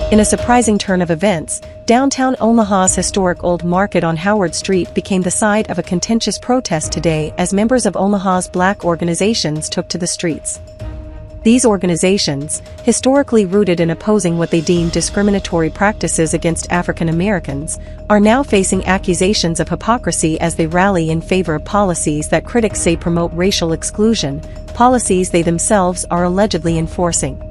In a surprising turn of events, downtown Omaha's historic Old Market on Howard Street became the site of a contentious protest today as members of Omaha's black organizations took to the streets. These organizations, historically rooted in opposing what they deemed discriminatory practices against African Americans, are now facing accusations of hypocrisy as they rally in favor of policies that critics say promote racial exclusion, policies they themselves are allegedly enforcing.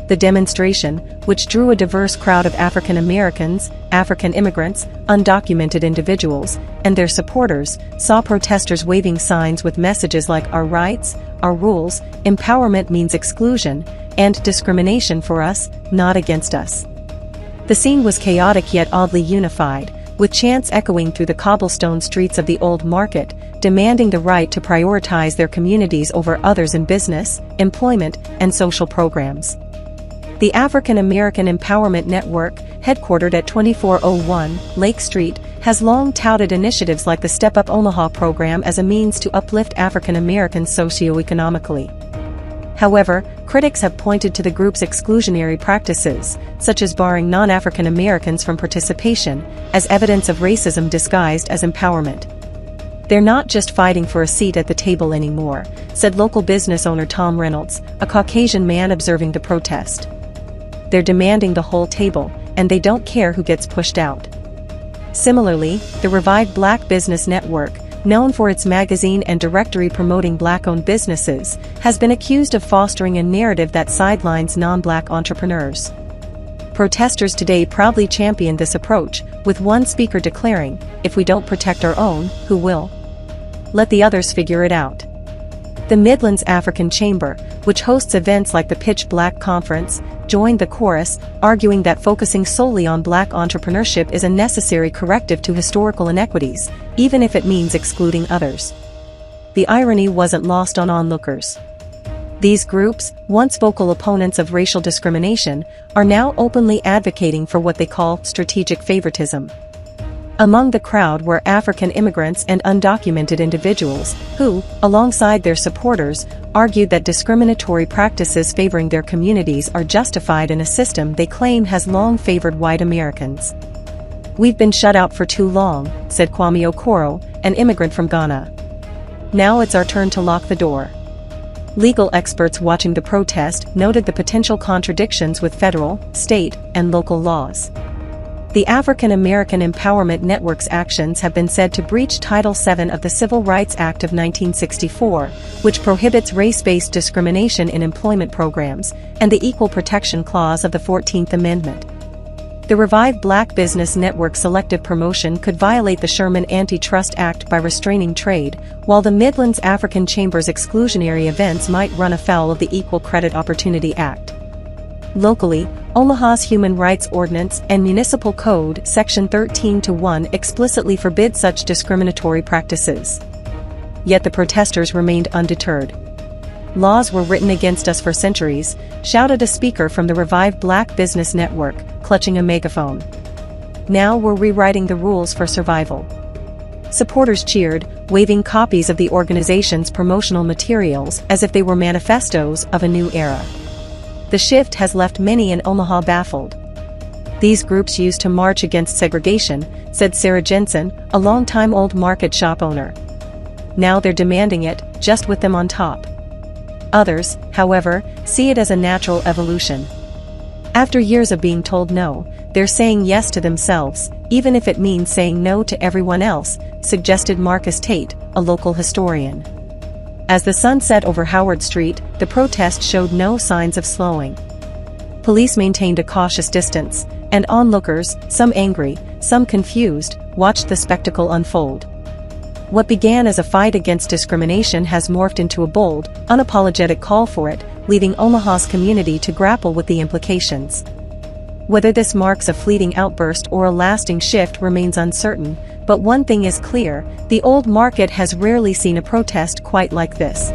The demonstration, which drew a diverse crowd of African Americans, African immigrants, undocumented individuals, and their supporters, saw protesters waving signs with messages like "Our rights, our rules, empowerment means exclusion, and discrimination for us, not against us." The scene was chaotic yet oddly unified, with chants echoing through the cobblestone streets of the Old Market, demanding the right to prioritize their communities over others in business, employment, and social programs. The African American Empowerment Network, headquartered at 2401 Lake Street, has long touted initiatives like the Step Up Omaha program as a means to uplift African Americans socioeconomically. However, critics have pointed to the group's exclusionary practices, such as barring non-African Americans from participation, as evidence of racism disguised as empowerment. "They're not just fighting for a seat at the table anymore," said local business owner Tom Reynolds, a Caucasian man observing the protest. "They're demanding the whole table, and they don't care who gets pushed out." Similarly, the revived Black Business Network, known for its magazine and directory promoting black-owned businesses, has been accused of fostering a narrative that sidelines non-black entrepreneurs. Protesters today proudly championed this approach, with one speaker declaring, "If we don't protect our own, who will? Let the others figure it out." The Midlands African Chamber, which hosts events like the Pitch Black Conference, joined the chorus, arguing that focusing solely on black entrepreneurship is a necessary corrective to historical inequities, even if it means excluding others. The irony wasn't lost on onlookers. These groups, once vocal opponents of racial discrimination, are now openly advocating for what they call strategic favoritism. Among the crowd were African immigrants and undocumented individuals who, alongside their supporters, argued that discriminatory practices favoring their communities are justified in a system they claim has long favored white Americans. "We've been shut out for too long," said Kwame Okoro, an immigrant from Ghana. "Now it's our turn to lock the door." Legal experts watching the protest noted the potential contradictions with federal, state, and local laws. The African American Empowerment Network's actions have been said to breach Title VII of the Civil Rights Act of 1964, which prohibits race-based discrimination in employment programs, and the Equal Protection Clause of the 14th Amendment. The revived Black Business Network selective promotion could violate the Sherman Antitrust Act by restraining trade, while the Midlands African Chamber's exclusionary events might run afoul of the Equal Credit Opportunity Act. Locally, Omaha's Human Rights Ordinance and Municipal Code Section 13-1 explicitly forbid such discriminatory practices. Yet the protesters remained undeterred. "Laws were written against us for centuries," shouted a speaker from the revived Black Business Network, clutching a megaphone. "Now we're rewriting the rules for survival." Supporters cheered, waving copies of the organization's promotional materials as if they were manifestos of a new era. The shift has left many in Omaha baffled. "These groups used to march against segregation," said Sarah Jensen, a longtime Old Market shop owner. "Now they're demanding it, just with them on top." Others, however, see it as a natural evolution. After years of being told no, they're saying yes to themselves, even if it means saying no to everyone else, suggested Marcus Tate, a local historian. As the sun set over Howard Street, the protest showed no signs of slowing. Police maintained a cautious distance, and onlookers, some angry, some confused, watched the spectacle unfold. What began as a fight against discrimination has morphed into a bold, unapologetic call for it, leaving Omaha's community to grapple with the implications. Whether this marks a fleeting outburst or a lasting shift remains uncertain, but one thing is clear: the Old Market has rarely seen a protest quite like this.